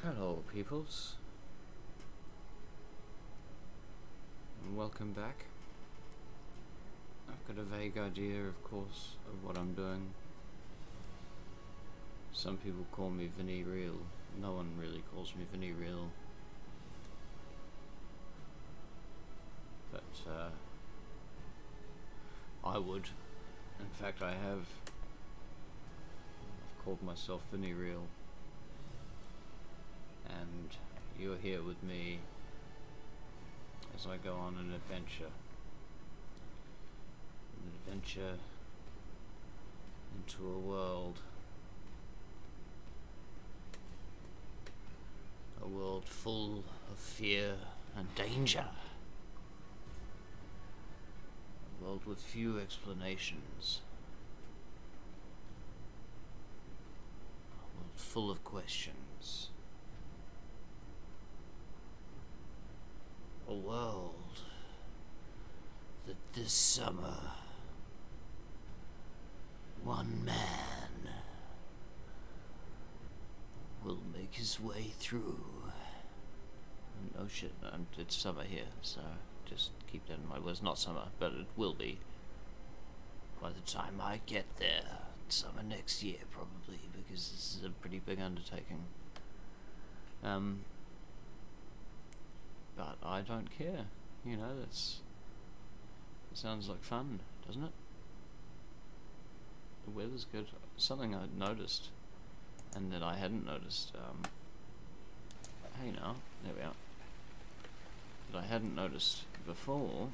Hello peoples, and welcome back. I've got a vague idea, of course, of what I'm doing. Some people call me Venereal. No one really calls me Venereal. But I would. In fact, I have. I've called myself Venereal. And you're here with me as I go on an adventure. An adventure into a world. A world full of fear and danger. A world with few explanations. A world full of questions. A world that this summer one man will make his way through. Oh shit, it's summer here, so just keep that in mind. Well, it's not summer, but it will be by the time I get there. Summer next year, probably, because this is a pretty big undertaking. But I don't care, you know, it sounds like fun, doesn't it? The weather's good. Something I'd noticed, and that I hadn't noticed, hey now, there we are, that I hadn't noticed before,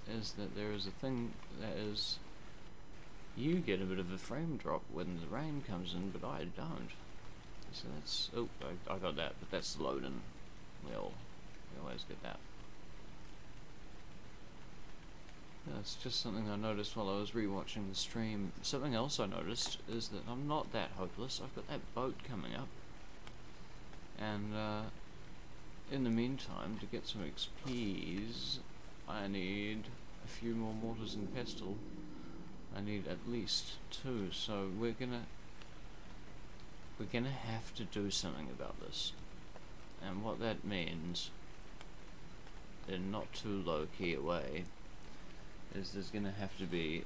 is that there is a thing that is, you get a bit of a frame drop when the rain comes in, but I don't. So that's, oh, I got that, but that's loading. Well, you always get that. That's just something I noticed while I was rewatching the stream. Something else I noticed is that I'm not that hopeless. I've got that boat coming up, and in the meantime, to get some XPs, I need a few more mortars and pestle. I need at least 2, so we're gonna have to do something about this. And what that means, in not too low-key a way, is there's gonna have to be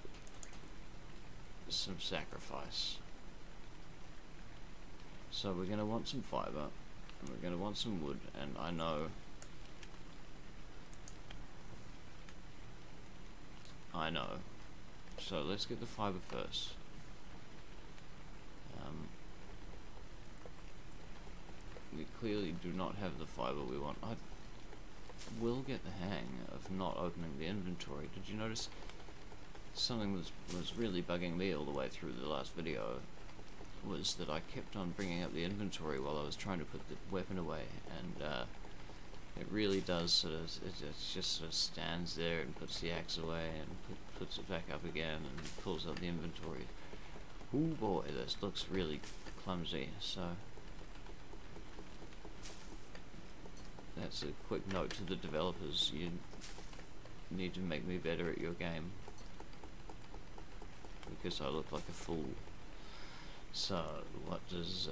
some sacrifice. So we're gonna want some fiber, and we're gonna want some wood, and I know so let's get the fiber first. We clearly do not have the fiber we want. I will get the hang of not opening the inventory. Did you notice something was really bugging me all the way through the last video, was that I kept on bringing up the inventory while I was trying to put the weapon away, and it really does sort of, it just sort of stands there and puts the axe away and puts it back up again and pulls up the inventory. Oh boy, this looks really clumsy. So that's a quick note to the developers. You need to make me better at your game, because I look like a fool. So what does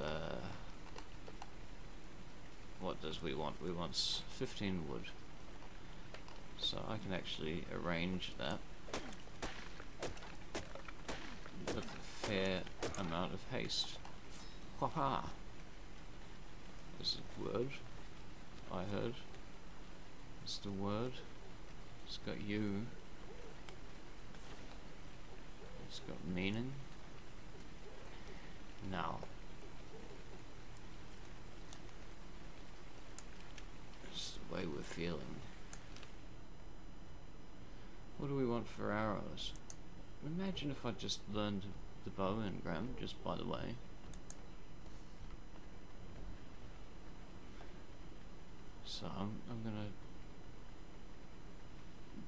we want? We want 15 wood. So I can actually arrange that with a fair amount of haste. Haha! There's a word I heard. It's the word. It's got you. It's got meaning. Now, it's the way we're feeling. What do we want for arrows? Imagine if I just learned the bow engram, just by the way. So I'm gonna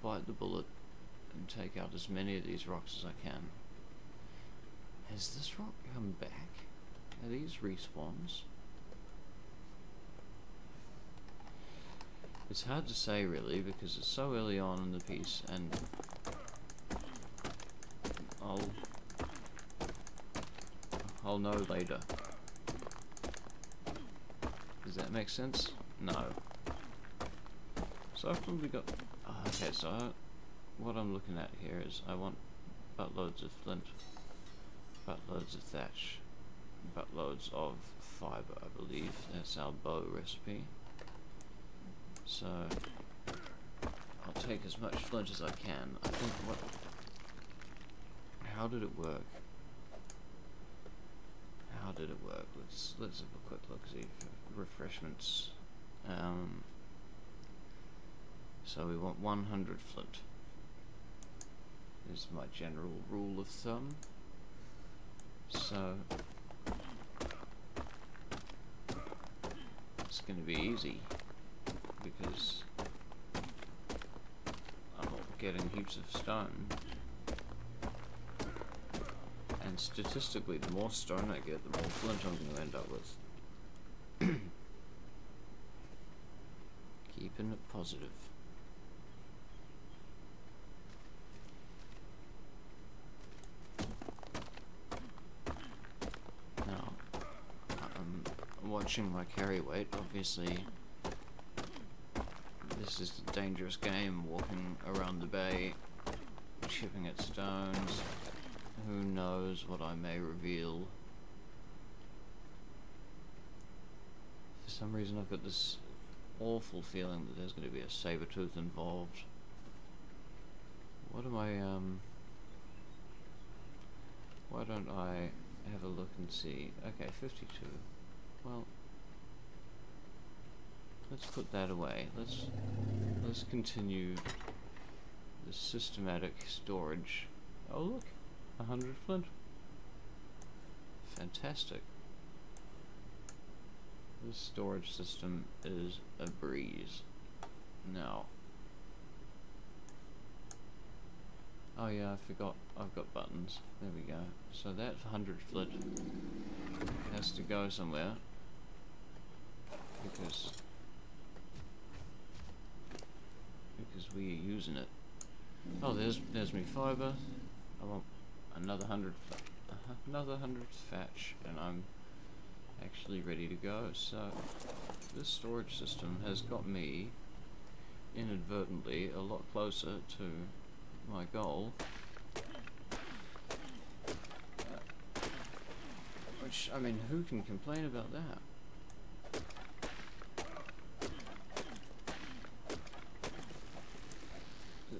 bite the bullet and take out as many of these rocks as I can. Has this rock come back? Are these respawns? It's hard to say really, because it's so early on in the piece, and I'll know later. Does that make sense? No. So I've probably got... okay, so what I'm looking at here is I want buttloads of flint, buttloads of thatch, buttloads of fibre, I believe. That's our bow recipe. So I'll take as much flint as I can. I think what... how did it work? How did it work? Let's have a quick look, see refreshments. So we want 100 flint. Is my general rule of thumb. So it's going to be easy because I'm not getting heaps of stone. And statistically, the more stone I get, the more flint I'm going to end up with. Keeping it positive. Now, I'm watching my carry weight. Obviously, this is a dangerous game, walking around the bay, chipping at stones. Who knows what I may reveal. For some reason I've got this awful feeling that there's going to be a saber-tooth involved. What am I, why don't I have a look and see? Okay, 52. Well, let's put that away. Let's continue the systematic storage. Oh look! 100 flint. Fantastic. This storage system is a breeze. Now. Oh yeah, I forgot. I've got buttons. There we go. So that 100 flint has to go somewhere because we're using it. Oh, there's me fibre. I want another 100 thatch, and I'm actually ready to go. So this storage system has got me inadvertently a lot closer to my goal, which, I mean, who can complain about that?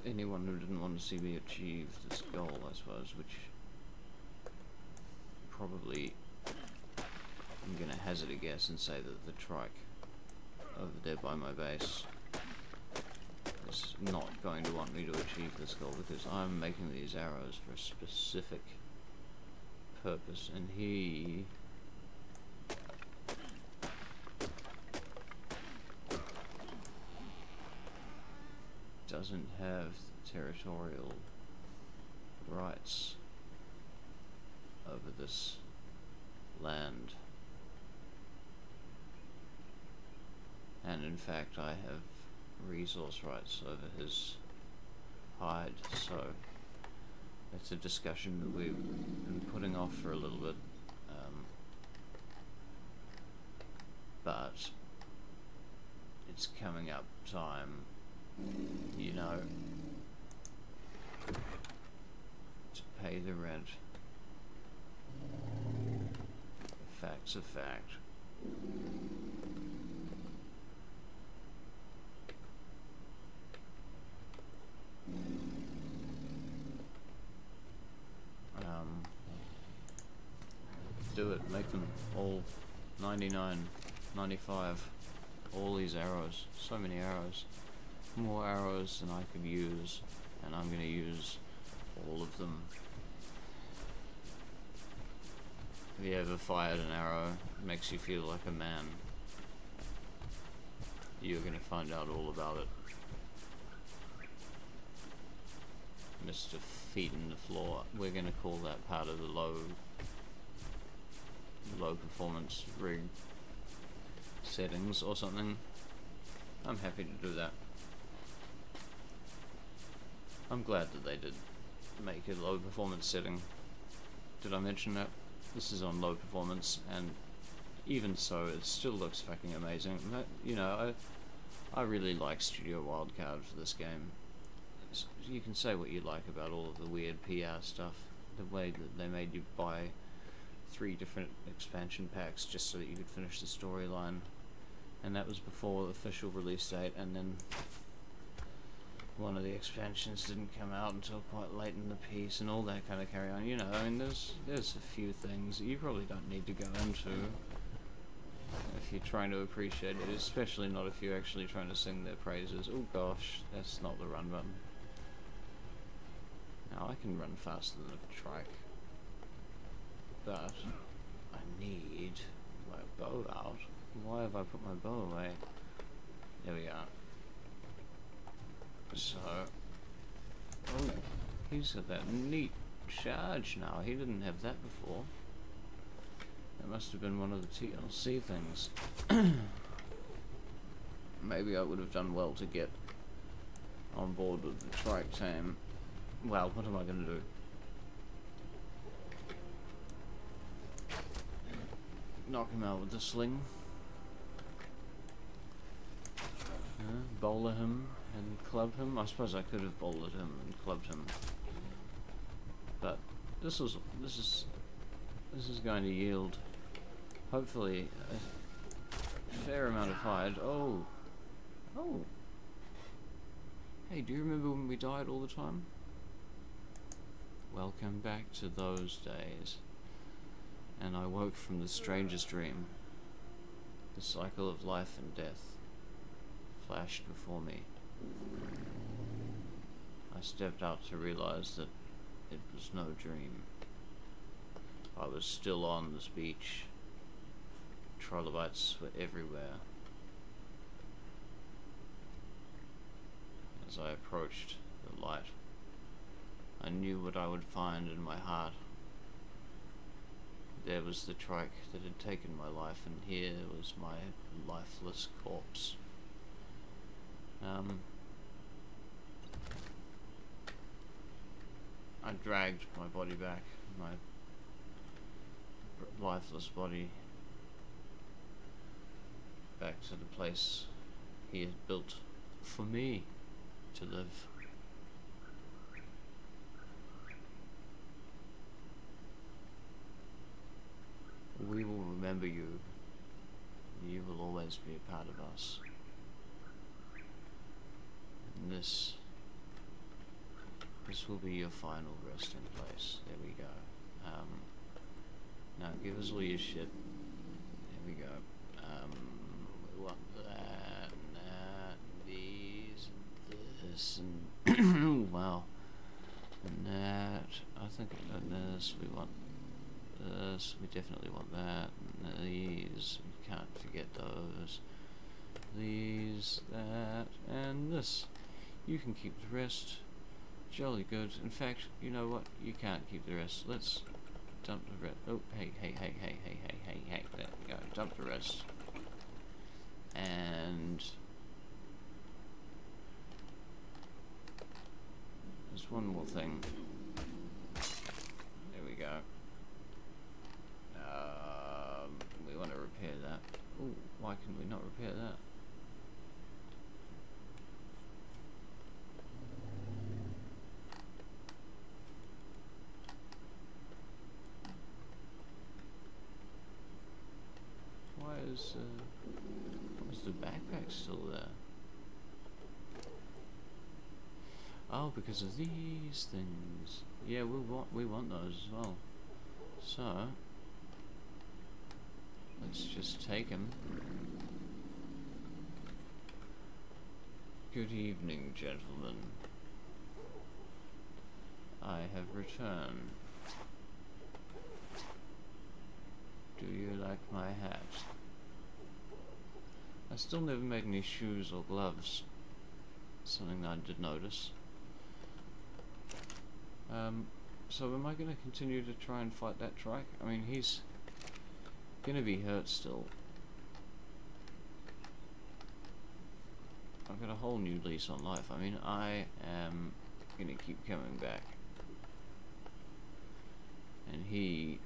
Anyone who didn't want to see me achieve this goal, I suppose, which probably, I'm going to hazard a guess and say that the trike over there by my base is not going to want me to achieve this goal, because I'm making these arrows for a specific purpose, and he doesn't have territorial rights over this land. And in fact I have resource rights over his hide, so it's a discussion that we've been putting off for a little bit, but it's coming up time, you know, to pay the rent. The fact's a fact. Do it, make them all 99, 95, all these arrows, so many arrows, more arrows than I could use, and I'm going to use all of them. Have you ever fired an arrow? It makes you feel like a man. You're going to find out all about it. Mr. Feet in the floor. We're going to call that part of the low performance rig settings or something. I'm happy to do that. I'm glad that they did make a low performance setting. Did I mention that? This is on low performance, and even so, it still looks fucking amazing. You know, I really like Studio Wildcard for this game. You can say what you like about all of the weird PR stuff, the way that they made you buy 3 different expansion packs just so that you could finish the storyline, and that was before the official release date, and then one of the expansions didn't come out until quite late in the piece, and all that kind of carry on. You know, I mean, there's a few things that you probably don't need to go into if you're trying to appreciate it, especially not if you're actually trying to sing their praises. Oh gosh, that's not the run button. Now I can run faster than a trike, but I need my bow out. Why have I put my bow away? There we are. So, oh, he's got that neat charge now. He didn't have that before. That must have been one of the TLC things. Maybe I would have done well to get on board with the trike team. Well, what am I going to do? Knock him out with the sling. Bowler him and club him. I suppose I could have bowlered him and clubbed him, but this is going to yield, hopefully, a fair amount of hide. Oh, hey, do you remember when we died all the time? Welcome back to those days. And I woke from the strangest dream. The cycle of life and death flashed before me. I stepped out to realize that it was no dream. I was still on this beach. Trilobites were everywhere. As I approached the light, I knew what I would find in my heart. There was the trike that had taken my life, and here was my lifeless corpse. I dragged my body back, my lifeless body, back to the place he had built for me to live. We will remember you. You will always be a part of us. And this will be your final resting place. There we go. Now give us all your shit. There we go. We want that, and that, and these, and this, and wow. And that. I think I've got this. We want this. We definitely want that. And these. We can't forget those. These, that, and this. You can keep the rest. Jolly good. In fact, you know what? You can't keep the rest. Let's dump the rest. Oh, hey. There we go. Dump the rest. And there's one more thing. There we go. We want to repair that. Oh, why can we not repair that? Why is the backpack still there? Oh, because of these things. Yeah, we want those as well. So let's just take him. Good evening, gentlemen. I have returned. Do you like my hat? I still never made any shoes or gloves. Something that I did notice. So am I going to continue to try and fight that trike? I mean, he's going to be hurt still. I've got a whole new lease on life. I mean, I am going to keep coming back. And he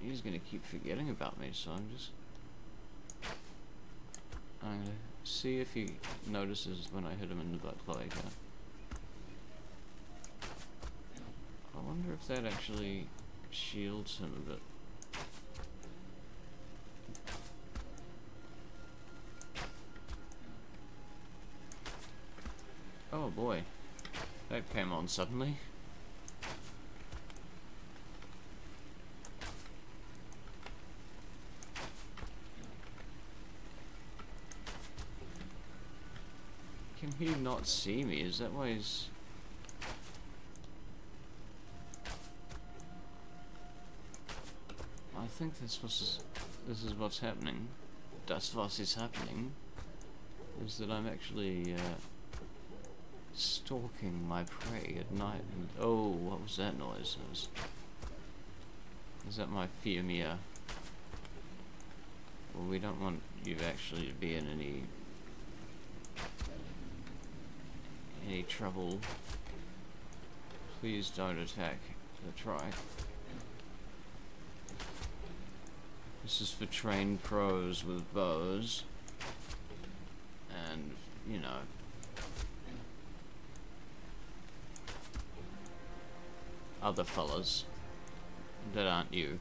he's gonna keep forgetting about me, so I'm gonna see if he notices when I hit him in the butt like that. I wonder if that actually shields him a bit. Oh boy, that came on suddenly. Can he not see me? Is that why he's... I think this is what's happening. Das was is happening. Is that I'm actually stalking my prey at night. And, oh, what was that noise? Is that my Fiamia? Well, we don't want you actually to be in any trouble. Please don't attack the trike. This is for trained pros with bows. And, you know, other fellas that aren't you,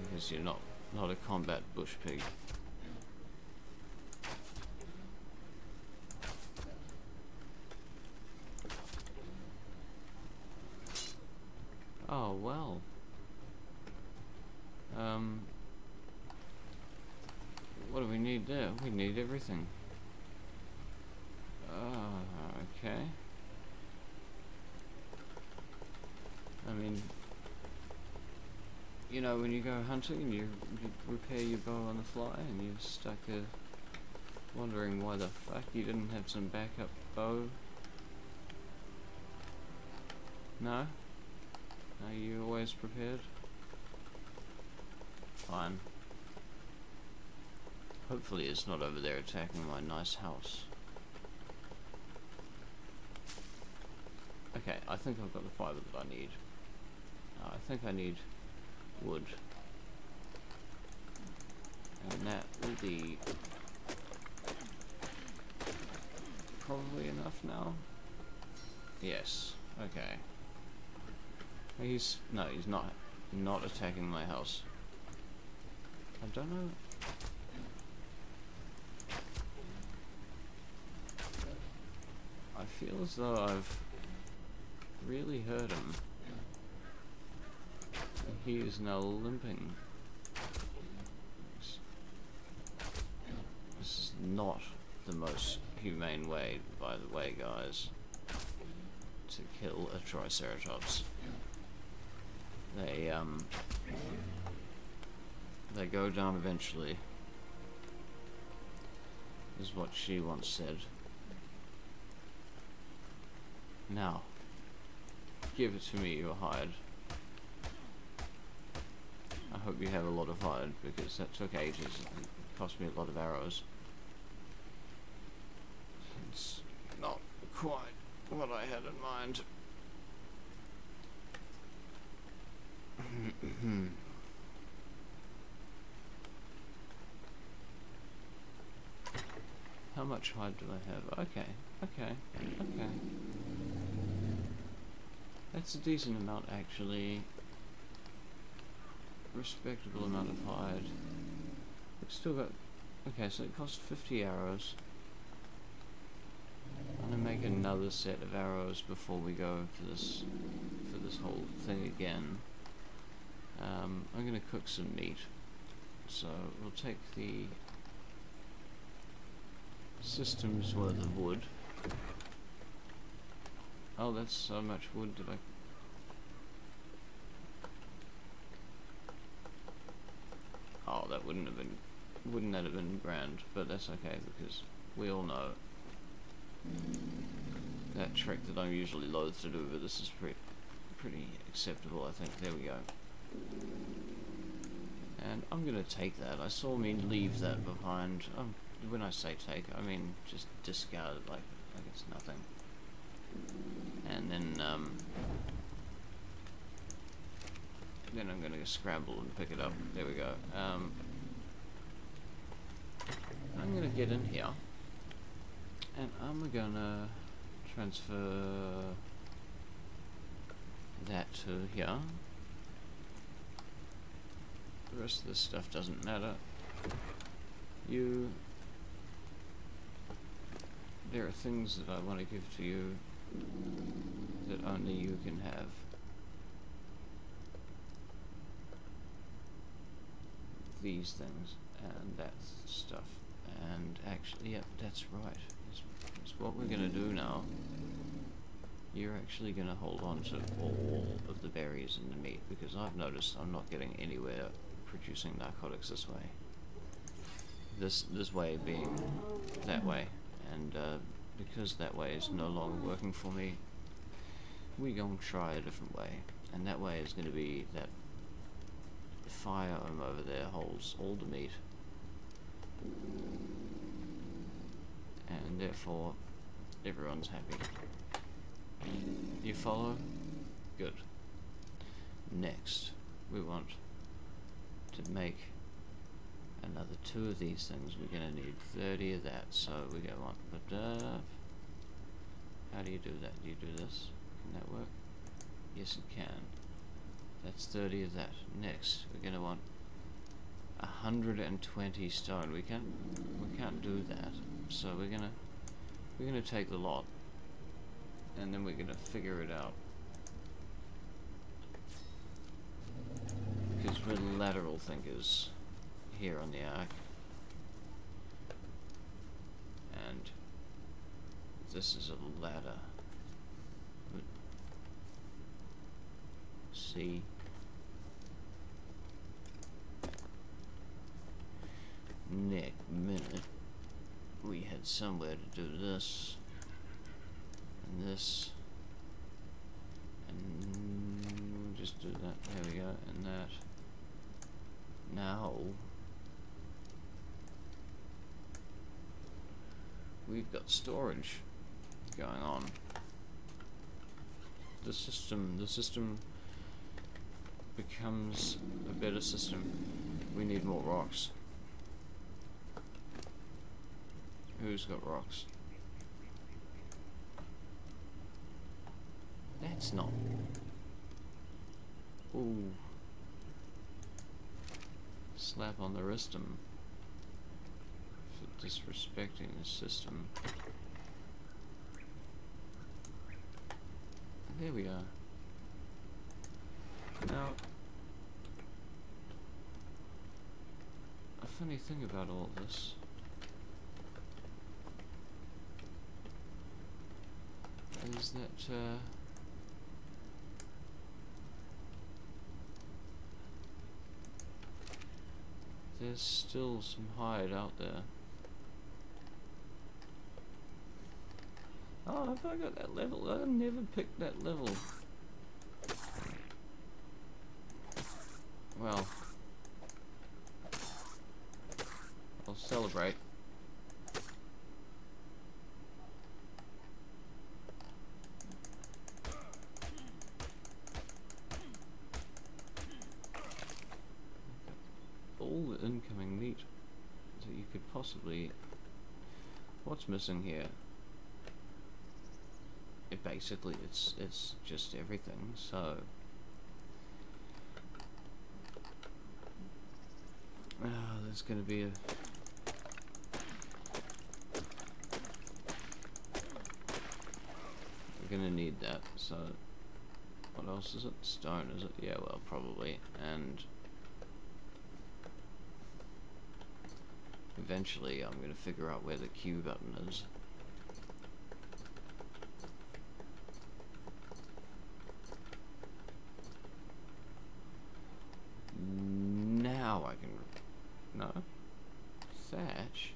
because you're not a combat bush pig. Oh well. What do we need there? We need everything. Okay. I mean, you know, when you go hunting and you repair your bow on the fly and you're stuck there wondering why the fuck you didn't have some backup bow. No? Are you always prepared? Fine. Hopefully it's not over there attacking my nice house. Okay, I think I've got the fibre that I need. I think I need wood. And that will be probably enough now. Yes, okay. He's not attacking my house. I don't know. I feel as though I've really hurt him. He is now limping. This is not the most humane way, by the way, guys, to kill a Triceratops. They go down eventually, is what she once said. Now, give it to me, your hide. I hope you have a lot of hide, because that took ages. It cost me a lot of arrows. It's not quite what I had in mind. How much hide do I have? Okay. That's a decent amount, actually. Respectable amount of hide. We've still got... Okay, so it costs 50 arrows. I'm gonna make another set of arrows before we go for this whole thing again. I'm gonna cook some meat. So we'll take the system's worth of wood. Oh, that's so much wood. Oh, that wouldn't that have been grand, but that's okay, because we all know that trick that I'm usually loath to do, but this is pretty acceptable, I think. There we go. And I'm gonna take that. I saw me leave that behind. When I say take, I mean just discard it like it's nothing. And then then I'm gonna scramble and pick it up. There we go. I'm gonna get in here, and I'm gonna transfer that to here. The rest of this stuff doesn't matter. There are things that I want to give to you that only you can have. These things and that stuff. And actually, yep, that's right. That's what we're gonna do now. You're actually gonna hold on to all of the berries and the meat, because I've noticed I'm not getting anywhere producing narcotics this way. This way being that way, and because that way is no longer working for me, we're gonna try a different way, and that way is gonna be that the firearm over there holds all the meat, and therefore everyone's happy. You follow? Good. Next, we want to make another 2 of these things. We're going to need 30 of that, so we're going to want, but how do you do that? Do you do this? Can that work? Yes, it can. That's 30 of that. Next, we're going to want 120 stone. We can't do that, so we're gonna take the lot, and then we're gonna figure it out, because we're lateral thinkers here on the ARK, and this is a ladder. See? Next minute, we had somewhere to do this, and this, and we'll just do that. There we go, and that. Now, we've got storage going on. The system becomes a better system. We need more rocks. Who's got rocks? That's not. Ooh. Slap on the wristum for disrespecting the system. There we are. Now, a funny thing about all this is that there's still some hide out there. Oh, have I got that level? I never picked that level. Well, I'll celebrate. All the incoming meat that you could possibly. What's missing here? Basically, it's just everything. So, there's going to be a. We're going to need that. So, what else is it? Stone, is it? Yeah, well, probably. And eventually, I'm going to figure out where the Q button is. Now I can. No? Thatch?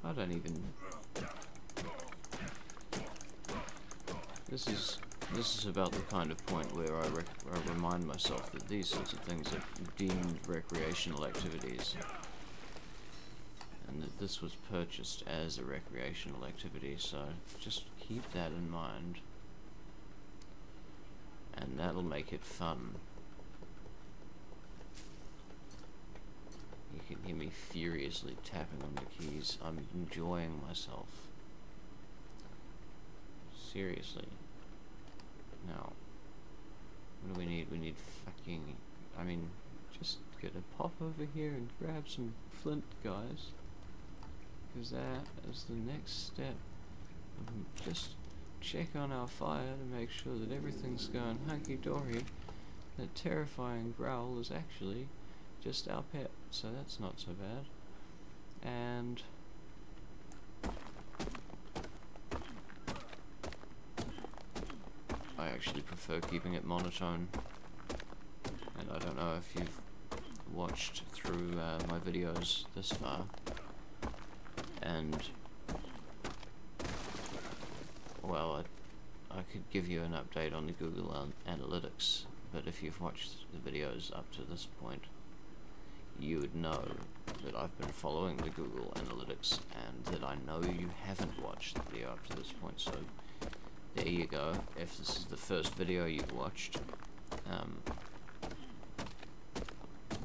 I don't even. This is about the kind of point where I remind myself that these sorts of things are deemed recreational activities, and that this was purchased as a recreational activity, so just keep that in mind. And and that'll make it fun. You can hear me furiously tapping on the keys. I'm enjoying myself. Seriously. Now, what do we need? We need fucking... I mean, just gonna pop over here and grab some flint, guys. Because that is the next step. Just check on our fire to make sure that everything's going hunky-dory. That terrifying growl is actually just our pet, so that's not so bad. And I actually prefer keeping it monotone. And I don't know if you've watched through my videos this far, and well, I could give you an update on the Google Analytics, but if you've watched the videos up to this point, you would know that I've been following the Google Analytics, and that I know you haven't watched the video up to this point, so there you go. If this is the first video you've watched,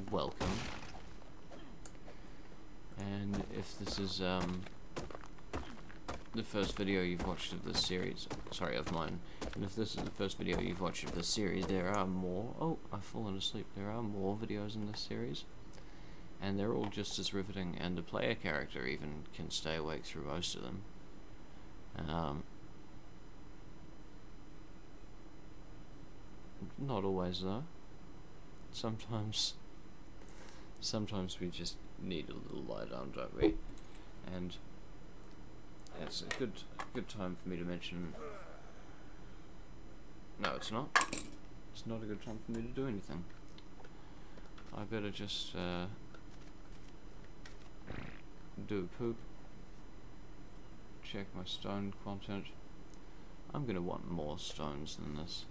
welcome. And if this is the first video you've watched of this series, sorry, of mine, and if this is the first video you've watched of this series, there are more. Oh, I've fallen asleep. There are more videos in this series, and they're all just as riveting, and the player character even can stay awake through most of them. Not always though. Sometimes we just need a little lie down, don't we? And it's a good time for me to mention. No, it's not. It's not a good time for me to do anything. I better just do a poop. Check my stone content. I'm gonna want more stones than this.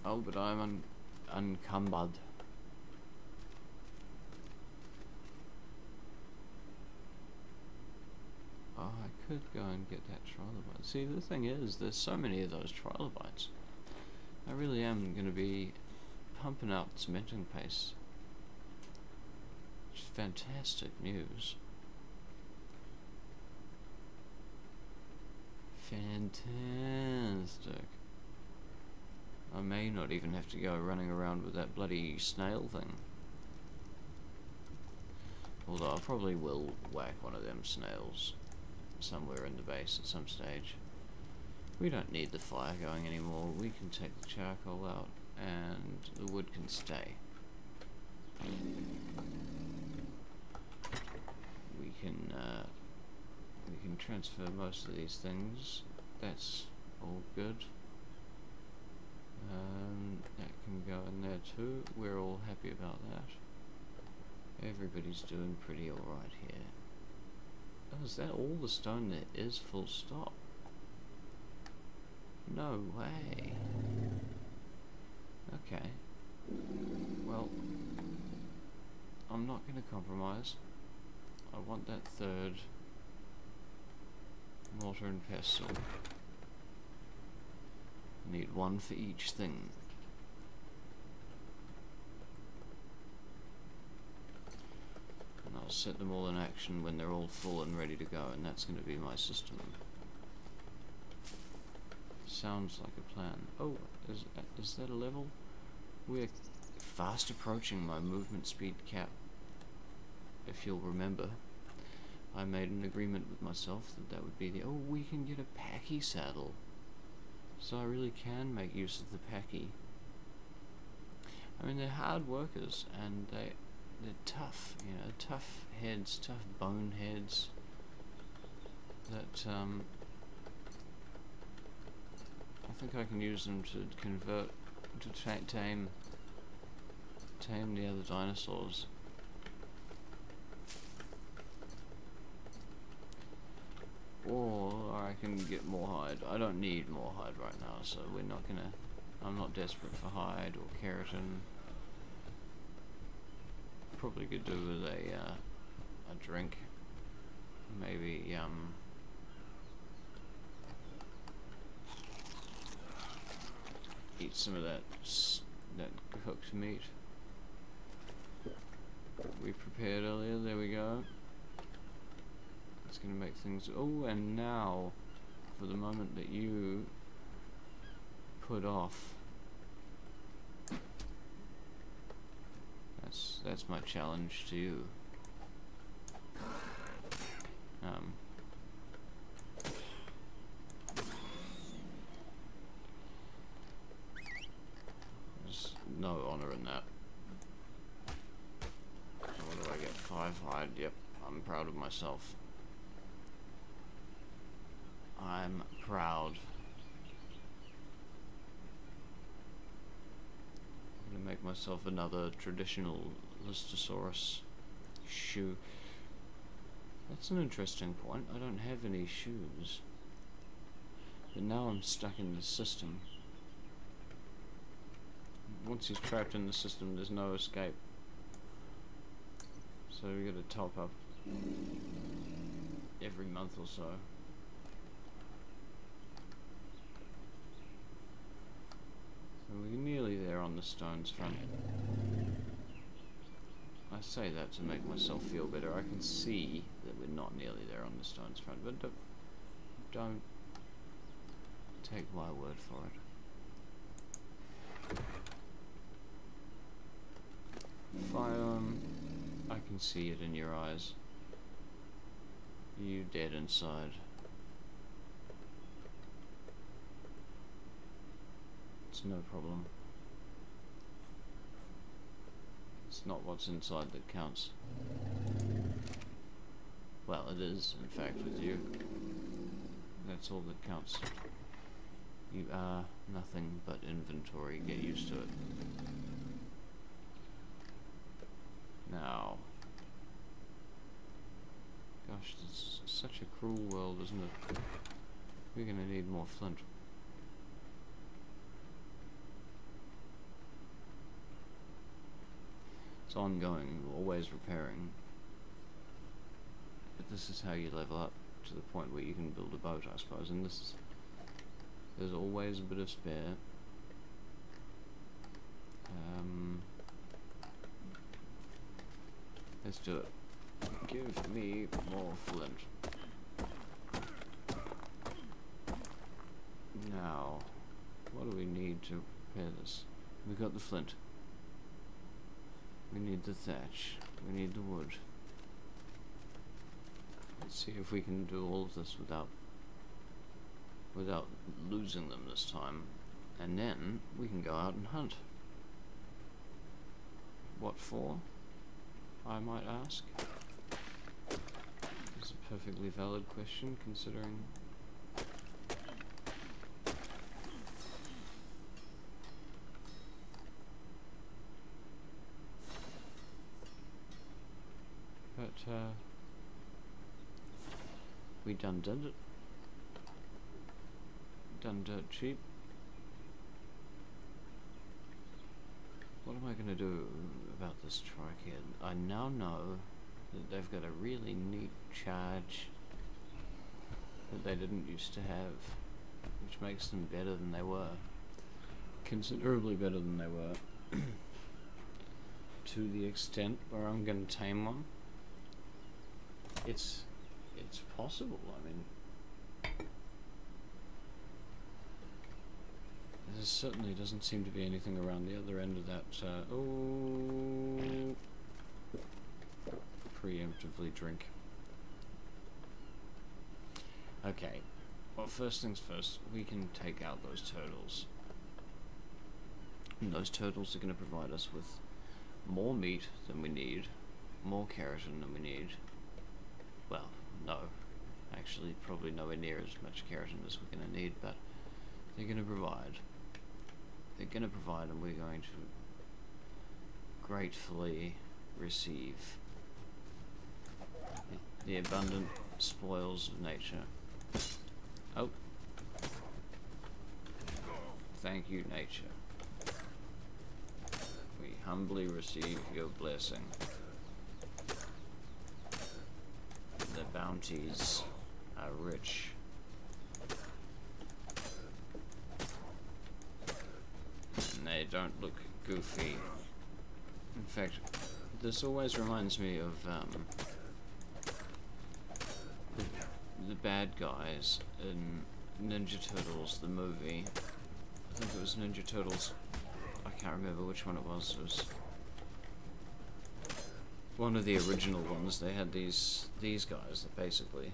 Oh, but I'm uncumbered. Oh, I could go and get that trilobite. See, the thing is, there's so many of those trilobites. I really am going to be pumping out cementing paste. Which is fantastic news. Fantastic. I may not even have to go running around with that bloody snail thing. Although I probably will whack one of them snails somewhere in the base at some stage. We don't need the fire going anymore. We can take the charcoal out and the wood can stay. We can transfer most of these things. That's all good. That can go in there too. We're all happy about that. Everybody's doing pretty alright here. Oh, is that all the stone there is, full stop? No way. Okay. Well, I'm not going to compromise. I want that third mortar and pestle. I need one for each thing. And I'll set them all in action when they're all full and ready to go, and that's going to be my system. Sounds like a plan. Oh, is that a level? We're fast approaching my movement speed cap. If you'll remember, I made an agreement with myself that that would be the... Oh, we can get a packy saddle. So I really can make use of the packy. I mean, they're hard workers, and they're tough, you know, tough heads, tough bone heads that I think I can use them to convert, to tame the other dinosaurs. Or I can get more hide. I don't need more hide right now, so we're not gonna... I'm not desperate for hide or keratin. Probably could do with a drink. Maybe eat some of that cooked meat we prepared earlier. There we go. It's going to make things... Oh, and now, for the moment that you put off, that's my challenge to you. There's no honor in that. So what do I get? 5 hide. Yep, I'm proud of myself. I'm proud. I'm gonna make myself another traditional Listosaurus shoe. That's an interesting point. I don't have any shoes. But now I'm stuck in the system. Once he's trapped in the system, there's no escape. So we gotta top up every month or so. So we're nearly there on the stones front. I say that to make myself feel better. I can see that we're not nearly there on the stones front, but don't take my word for it. Fire, I can see it in your eyes. You dead inside. It's no problem. It's not what's inside that counts. Well, it is, in fact, with you. That's all that counts. You are nothing but inventory. Get used to it. Now. Gosh, this is such a cruel world, isn't it? We're gonna need more flint. It's ongoing, always repairing. But this is how you level up to the point where you can build a boat, I suppose. And this is... There's always a bit of spare. Let's do it. Give me more flint. Now, what do we need to repair this? We've got the flint. We need the thatch. We need the wood. Let's see if we can do all of this without losing them this time. And then we can go out and hunt. What for? I might ask. It's a perfectly valid question, considering... But, we done did it. Done dirt cheap. What am I going to do about this trickhead? I now know that they've got a really neat charge that they didn't used to have, which makes them better than they were. Considerably better than they were. To the extent where I'm going to tame one. It's possible, I mean... There certainly doesn't seem to be anything around the other end of that, oh... Preemptively drink. Okay, well, first things first, we can take out those turtles. And those turtles are going to provide us with more meat than we need, more keratin than we need. Well, no. Actually, probably nowhere near as much keratin as we're going to need, but they're going to provide. They're going to provide, and we're going to gratefully receive the abundant spoils of nature. Oh. Thank you, nature. We humbly receive your blessing. The bounties are rich. don't look goofy. In fact, this always reminds me of the bad guys in Ninja Turtles, the movie. I think it was Ninja Turtles. I can't remember which one it was. It was one of the original ones. They had these guys, basically.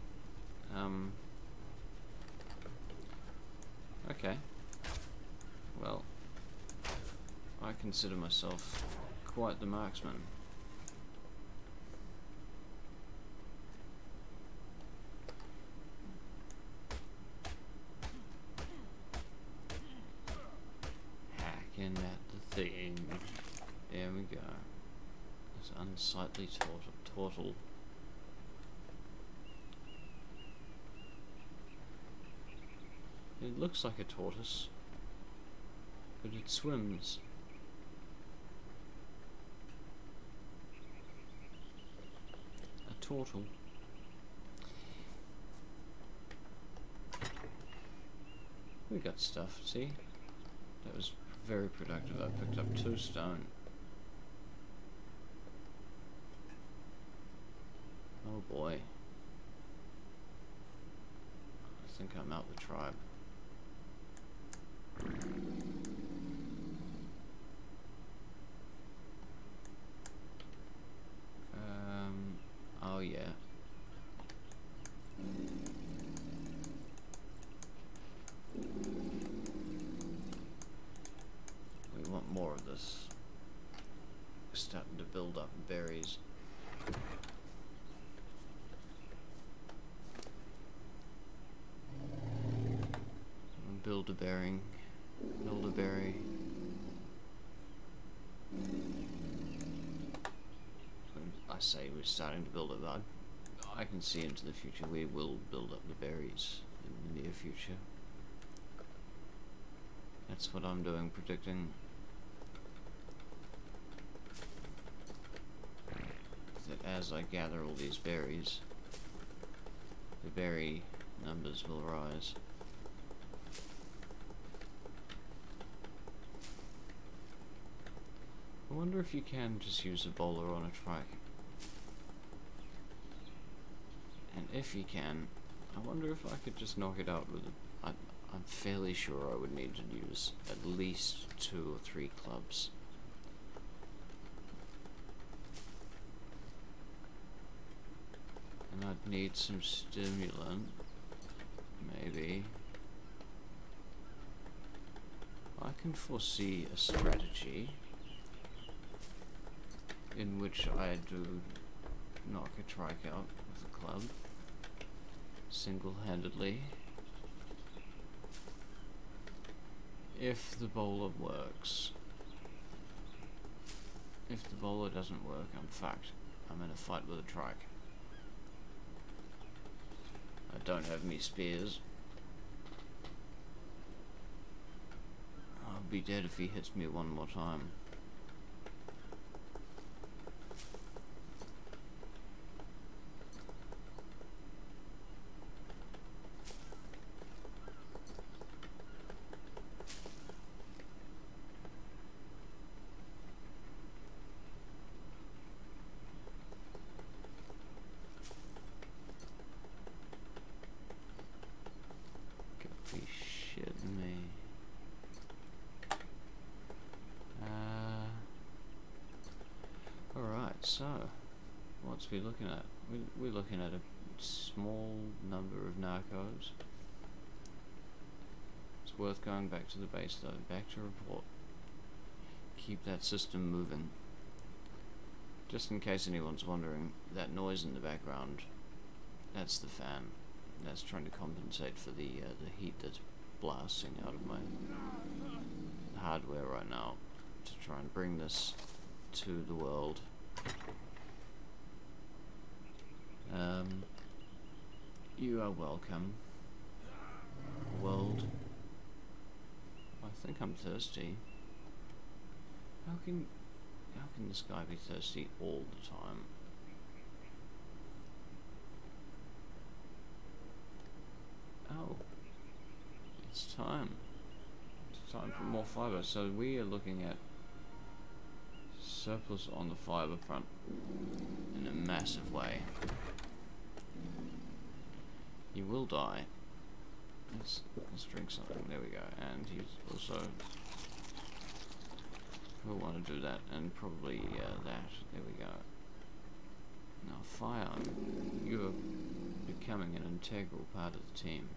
Okay. Well, I consider myself quite the marksman. Hacking at the thing. There we go. This unsightly turtle. It looks like a tortoise, but it swims. A turtle. We got stuff, see? That was very productive. I picked up 2 stone. Oh boy. I think I'm out the tribe. Oh yeah. We want more of this. We're starting to build up berries. Build-a-berry. I say we're starting to build it, but I can see into the future we will build up the berries in the near future. That's what I'm doing, predicting that as I gather all these berries, the berry numbers will rise. I wonder if you can just use a bowler on a trike. And if you can, I wonder if I could just knock it out with a... I'm fairly sure I would need to use at least 2 or 3 clubs. And I'd need some stimulant, maybe. I can foresee a strategy in which I do knock a trike out with a club, single-handedly. If the bowler works. If the bowler doesn't work, I'm fucked. I'm in a fight with a trike. I don't have me spears. I'll be dead if he hits me one more time. So, what's we looking at? We're looking at a small number of narcos. It's worth going back to the base though, back to report. Keep that system moving. Just in case anyone's wondering, that noise in the background, that's the fan. That's trying to compensate for the heat that's blasting out of my hardware right now to try and bring this to the world. You are welcome, world. I think I'm thirsty. How can this guy be thirsty all the time? Oh, it's time. It's time for more fibre. So we are looking at surplus on the fibre front in a massive way. He will die. Let's drink something. There we go. And he's also will want to do that, and probably that. There we go. Now, fire. You are becoming an integral part of the team.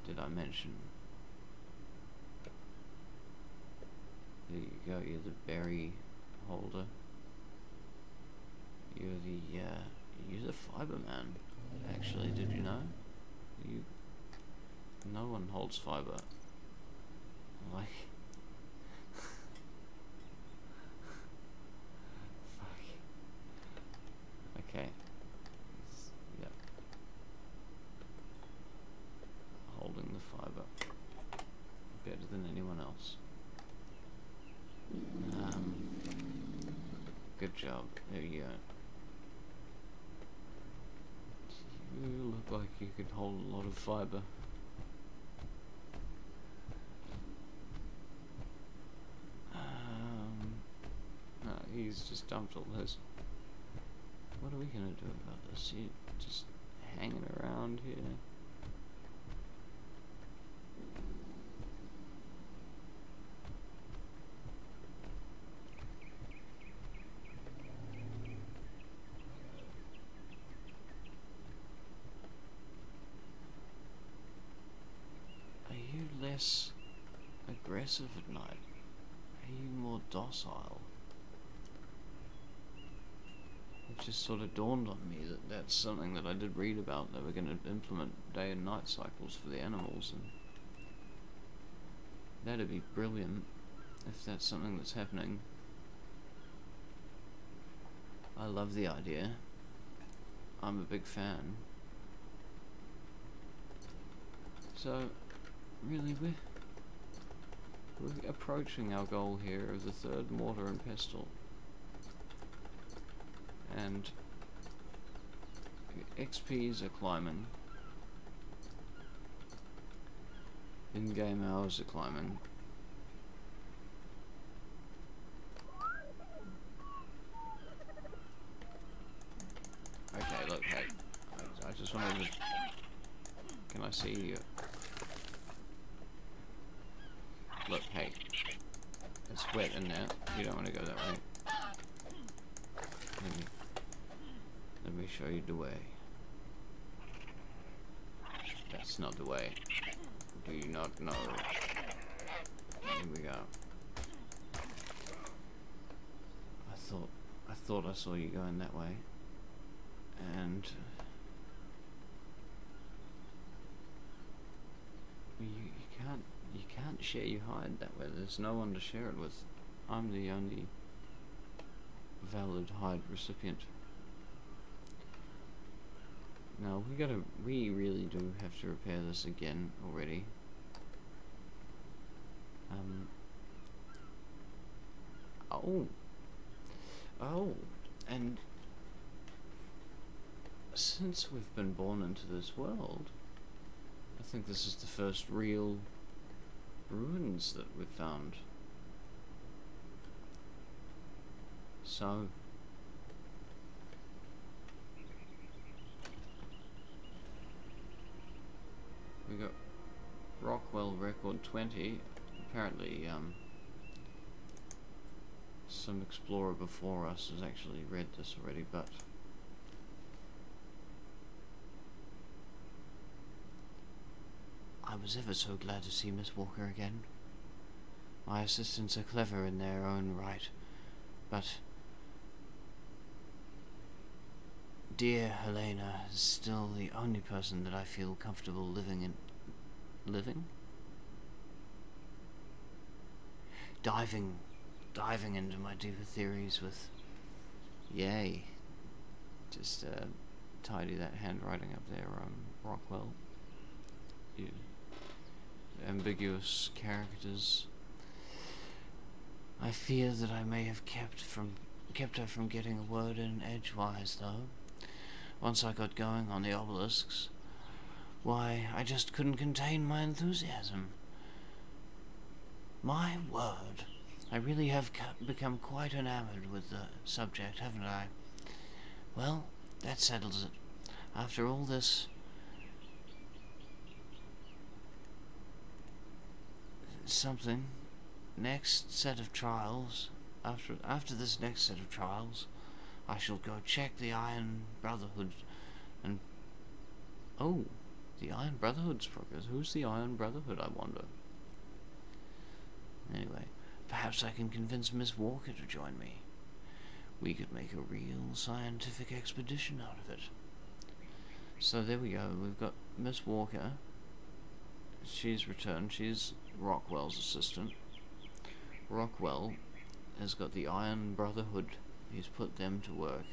Did I mention? There you go. You're the berry holder. You're the fiber man. Actually, did you know? No one holds fiber. Like, fuck. Okay. Yeah. Holding the fiber better than anyone else. Good job. There you go. You look like you could hold a lot of fiber. He's just dumped all his. What are we gonna do about this? You just hanging around here. Are you less aggressive at night? Are you more docile? It just sort of dawned on me that that's something that I did read about. They were going to implement day and night cycles for the animals, and that'd be brilliant if that's something that's happening. I love the idea. I'm a big fan. So, really, we're approaching our goal here of the 3rd mortar and pestle. And XPs are climbing. In-game hours are climbing. Okay, look, hey. I just wanted to... Can I see you? Look, hey. It's wet in there. You don't want to go that way. Let me show you the way. That's not the way. Do you not know? Here we go. I thought I saw you going that way. And you can't share your hide that way. There's no one to share it with. I'm the only valid hide recipient. Now we really do have to repair this again already. Oh, and since we've been born into this world, I think this is the first real ruins that we've found. So we got Rockwell record 20. Apparently, some explorer before us has actually read this already, but I was ever so glad to see Miss Walker again. My assistants are clever in their own right, but dear Helena is still the only person that I feel comfortable living diving into my deeper theories with. Yay. Just tidy that handwriting up there, Rockwell. You ambiguous characters. I fear that I may have kept her from getting a word in edgewise, though. Once I got going on the obelisks, why, I just couldn't contain my enthusiasm. My word, I really have become quite enamored with the subject, haven't I? Well, that settles it. After all this something, next set of trials, after this next set of trials, I shall go check the Iron Brotherhood and... Oh, the Iron Brotherhood's progress. Who's the Iron Brotherhood, I wonder? Anyway, perhaps I can convince Miss Walker to join me. We could make a real scientific expedition out of it. So there we go, we've got Miss Walker. She's returned, she's Rockwell's assistant. Rockwell has got the Iron Brotherhood. He's put them to work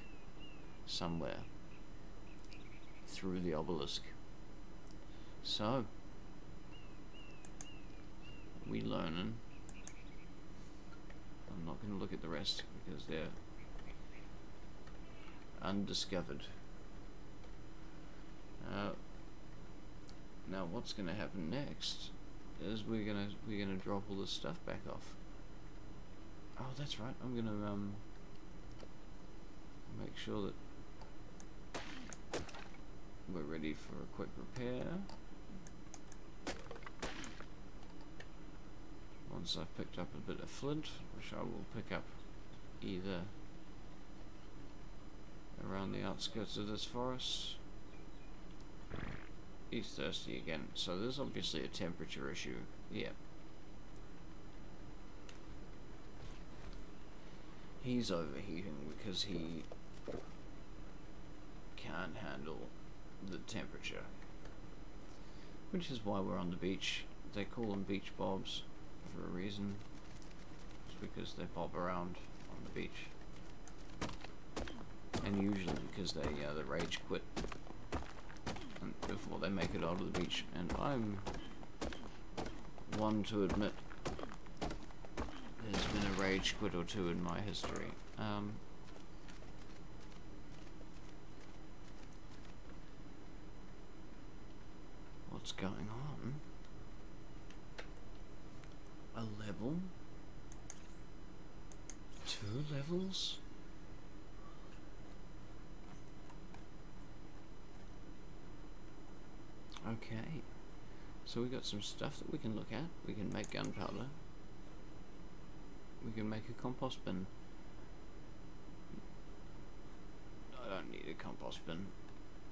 somewhere through the obelisk. So, we learning. I'm not going to look at the rest because they're undiscovered. Now what's going to happen next is we're gonna drop all this stuff back off. Oh, that's right. I'm gonna make sure that we're ready for a quick repair. Once I've picked up a bit of flint, which I will pick up either around the outskirts of this forest. He's thirsty again, so there's obviously a temperature issue. Yeah. He's overheating because he can't handle the temperature. Which is why we're on the beach. They call them beach bobs for a reason. It's because they bob around on the beach. And usually because they rage quit before they make it out of the beach, and I'm one to admit there's been a rage quit or two in my history. What's going on? A level? 2 levels? Okay, so we got some stuff that we can look at. We can make gunpowder. We can make a compost bin. I don't need a compost bin.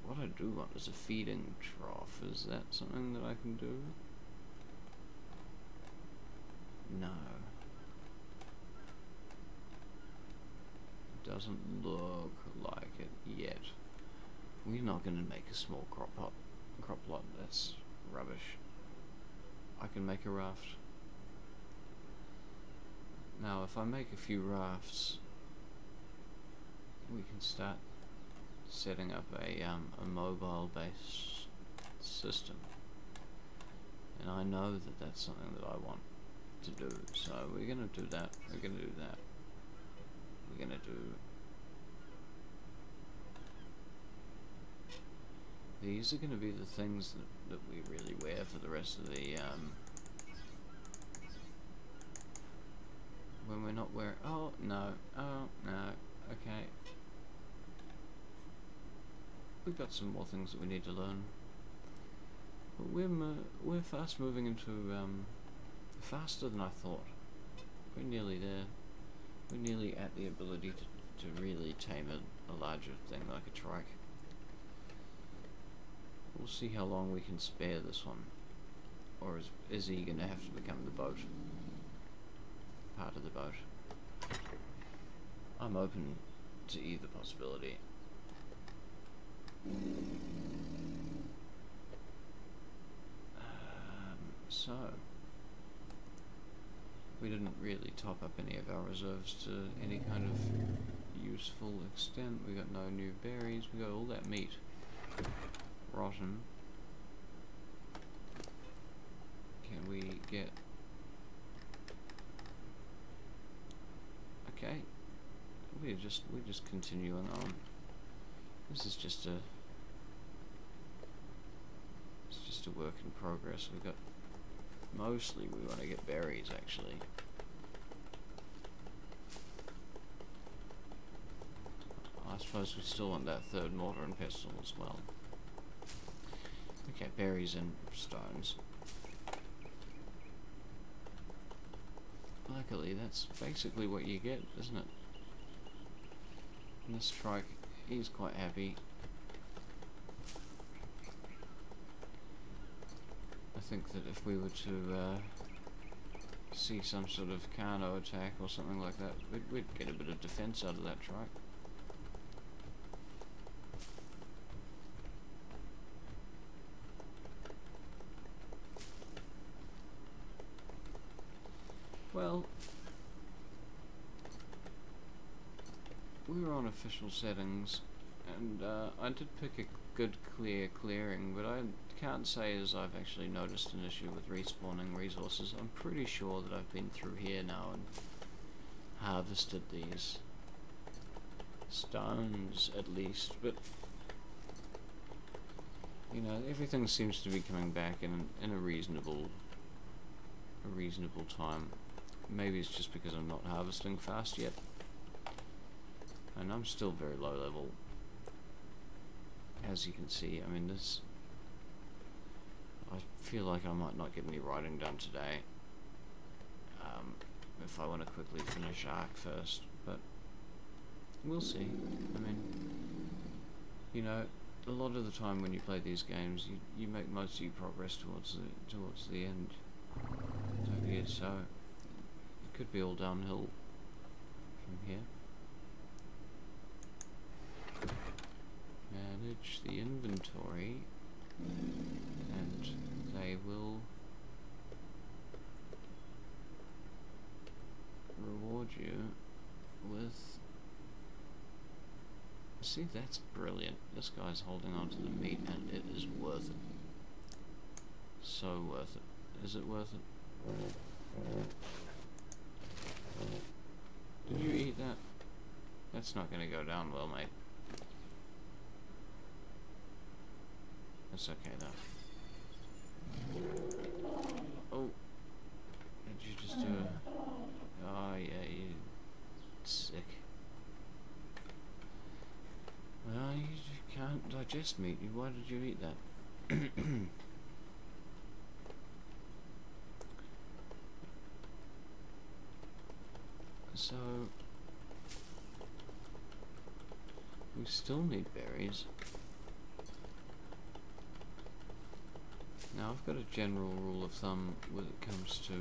What I do want is a feeding trough. Is that something that I can do? No. It doesn't look like it yet. We're not going to make a small crop plot, that's rubbish. I can make a raft. Now if I make a few rafts, we can start setting up a mobile based system, and I know that that's something that I want to do, so we're going to do that, we're going to do that, we're going to do... These are going to be the things that we really wear for the rest of the, when we're not wearing... Oh, no. Oh, no. Okay. We've got some more things that we need to learn. But we're fast moving into, faster than I thought. We're nearly there. We're nearly at the ability to really tame a larger thing like a trike. We'll see how long we can spare this one. Or is he going to have to become the boat? Part of the boat. I'm open to either possibility. So, we didn't really top up any of our reserves to any kind of useful extent. We got no new berries, we got all that meat. Rotten. Can we get... Okay. We're just continuing on. This is just a... It's just a work in progress. We've got Mostly we want to get berries, actually. I suppose we still want that third mortar and pestle as well. Okay, berries and stones. Luckily, that's basically what you get, isn't it? And this trike, he's quite happy. I think that if we were to see some sort of Carno attack or something like that, we'd get a bit of defense out of that trike. Well, we were on official settings, and I did pick a good clearing, but I can't say as I've actually noticed an issue with respawning resources. I'm pretty sure that I've been through here now and harvested these stones at least, but you know, everything seems to be coming back in a reasonable time. Maybe it's just because I'm not harvesting fast yet, and I'm still very low level, as you can see. I mean, this, I feel like I might not get any writing done today, if I want to quickly finish ARK first, but we'll see. I mean, you know, a lot of the time when you play these games, you make most of your progress towards the end. So it could be all downhill from here. Manage the inventory, and they will reward you with... See, that's brilliant. This guy's holding on to the meat, and it is worth it. So worth it. Is it worth it? Did you eat that? That's not going to go down well, mate. That's okay, though. Oh. Did you just do a... Oh, yeah, you... sick. Well, you can't digest meat. Why did you eat that? So... we still need berries. Now I've got a general rule of thumb when it comes to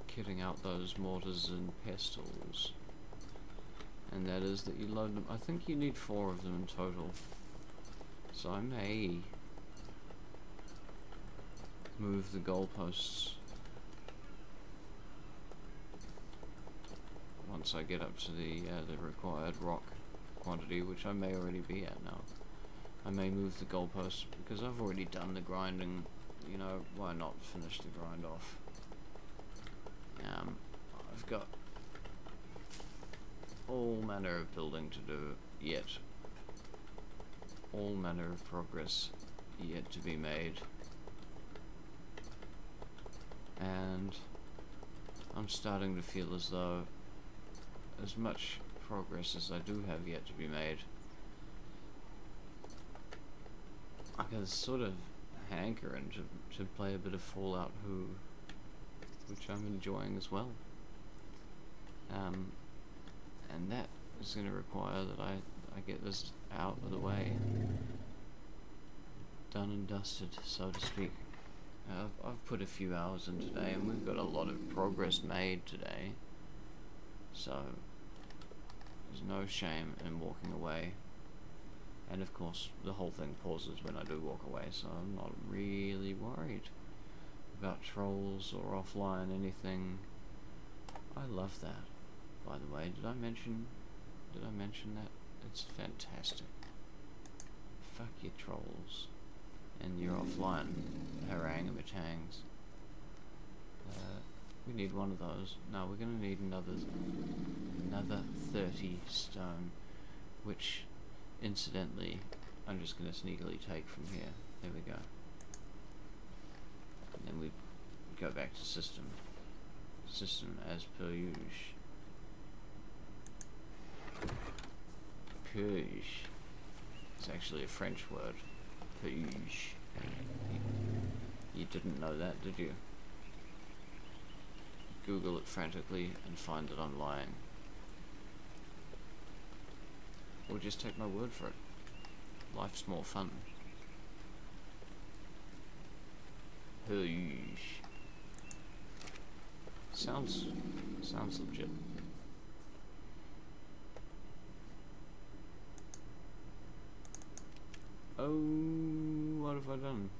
kitting out those mortars and pestles, and that is that you load them. I think you need 4 of them in total, so I may move the goalposts once I get up to the required rock quantity, which I may already be at now. I may move the goalposts because I've already done the grinding. You know, why not finish the grind off? I've got all manner of building to do yet. All manner of progress yet to be made. And I'm starting to feel as though as much progress as I do have yet to be made, I can sort of hankering to play a bit of Fallout Who, which I'm enjoying as well. And that is going to require that I get this out of the way, done and dusted, so to speak. I've put a few hours in today, and we've got a lot of progress made today, so there's no shame in walking away. And of course, the whole thing pauses when I do walk away, so I'm not really worried about trolls or offline anything. I love that, by the way. Did I mention that? It's fantastic. Fuck your trolls and your offline harangumatangs. We need one of those. No, we're gonna need another 30 stone, which incidentally I'm just gonna sneakily take from here. There we go. go back to system. System as per usual. Purge. It's actually a French word. Purge. You didn't know that, did you? Google it frantically and find that I'm lying. Or just take my word for it. Life's more fun. Purge. Sounds legit. Oh, what have I done?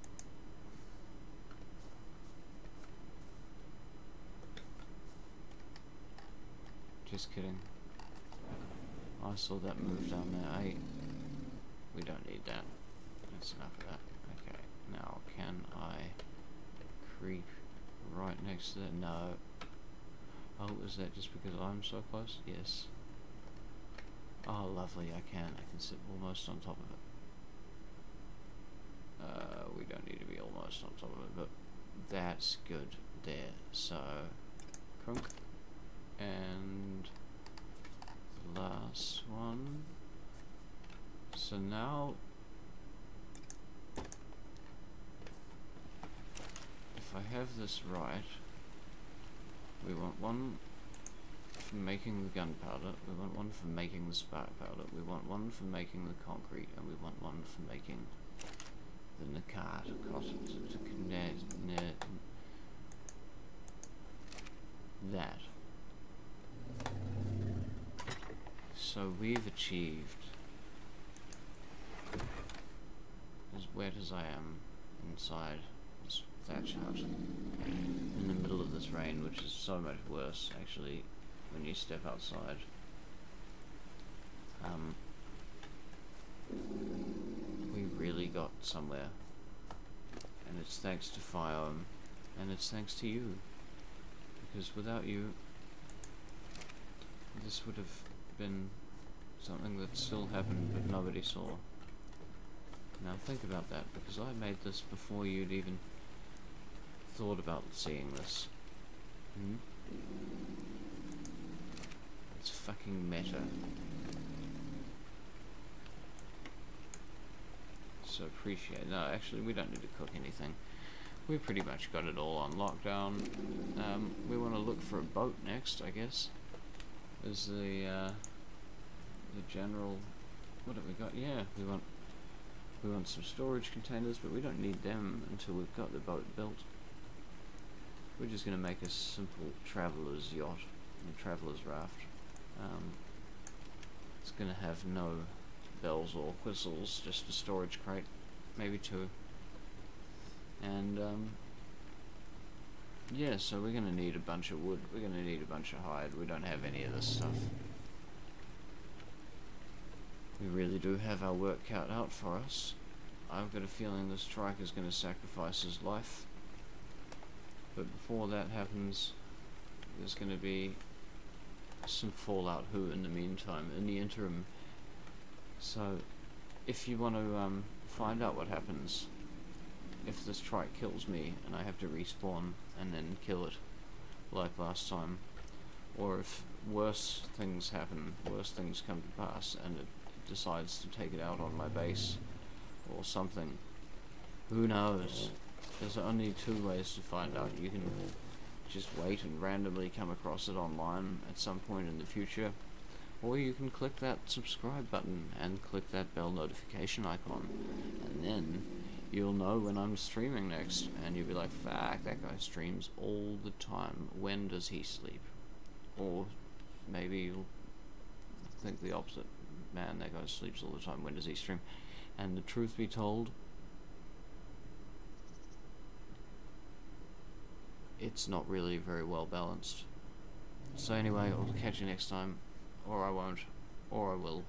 Just kidding. I saw that move down there. Hey, we don't need that. That's enough of that. Okay, now can I creep right next to that? No. Oh, is that just because I'm so close? Yes. Oh, lovely, I can sit almost on top of it. We don't need to be almost on top of it, but that's good there. So, crunk. And the last one. So now, if I have this right, we want one for making the gunpowder, we want one for making the spark powder, we want one for making the concrete, and we want one for making the that. So we've achieved, as wet as I am inside this thatch hut, in the middle of this rain, which is so much worse actually when you step outside. We really got somewhere, and it's thanks to Firearm, and it's thanks to you, because without you this would have been something that still happened but nobody saw. Now think about that, because I made this before you'd even thought about seeing this. It's fucking meta. So appreciate it. No, actually we don't need to cook anything. We pretty much got it all on lockdown. We want to look for a boat next, I guess. Is the general. What have we got? Yeah, we want some storage containers, but we don't need them until we've got the boat built. We're just going to make a simple traveller's yacht, a traveller's raft. It's going to have no bells or whistles, just a storage crate, maybe two. And yeah, so we're going to need a bunch of wood, we're going to need a bunch of hide. We don't have any of this stuff. We really do have our work cut out for us. I've got a feeling this trike is going to sacrifice his life. But before that happens, there's going to be some Fallout Who in the meantime, in the interim. So, if you want to find out what happens if this trike kills me and I have to respawn and then kill it like last time, or if worse things happen, worse things come to pass and it decides to take it out on my base or something, who knows? There's only two ways to find out. You can just wait and randomly come across it online at some point in the future, or you can click that subscribe button and click that bell notification icon, and then you'll know when I'm streaming next, and you'll be like, fuck, that guy streams all the time, when does he sleep? Or maybe you'll think the opposite, man, that guy sleeps all the time, when does he stream? And the truth be told, it's not really very well balanced. So anyway, I'll catch you next time, or I won't, or I will.